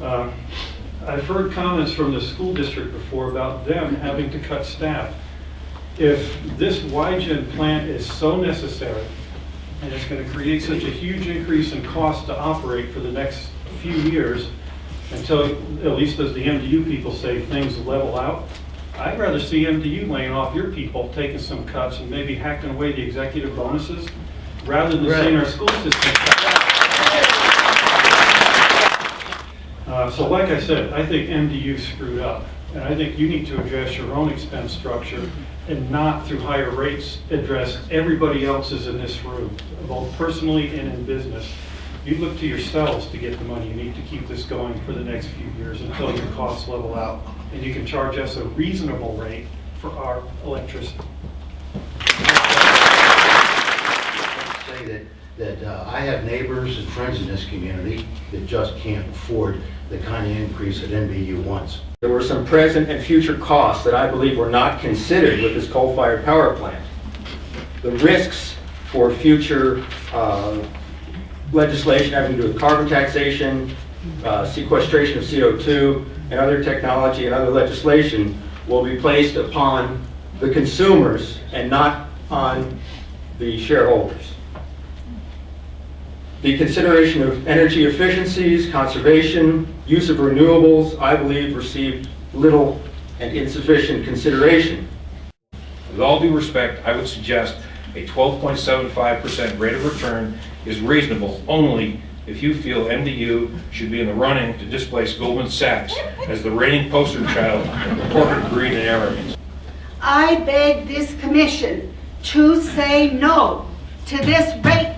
I've heard comments from the school district before about them having to cut staff. If this YGen plant is so necessary, and it's going to create such a huge increase in cost to operate for the next few years, until, at least as the MDU people say, things level out, I'd rather see MDU laying off your people, taking some cuts, and maybe hacking away the executive bonuses, rather than seeing our school system cut. So like I said, I think MDU screwed up, and I think you need to address your own expense structure and not through higher rates address everybody else's in this room, both personally and in business. You look to yourselves to get the money. You need to keep this going for the next few years until your costs level out, and you can charge us a reasonable rate for our electricity. Say that I have neighbors and friends in this community that just can't afford the kind of increase that MDU wants. There were some present and future costs that I believe were not considered with this coal-fired power plant. The risks for future legislation having to do with carbon taxation, sequestration of CO2, and other technology and other legislation will be placed upon the consumers and not on the shareholders. The consideration of energy efficiencies, conservation, use of renewables, I believe, received little and insufficient consideration. With all due respect, I would suggest a 12.75% rate of return is reasonable only if you feel MDU should be in the running to displace Goldman Sachs as the reigning poster child of corporate greed and arrogance. I beg this commission to say no to this rate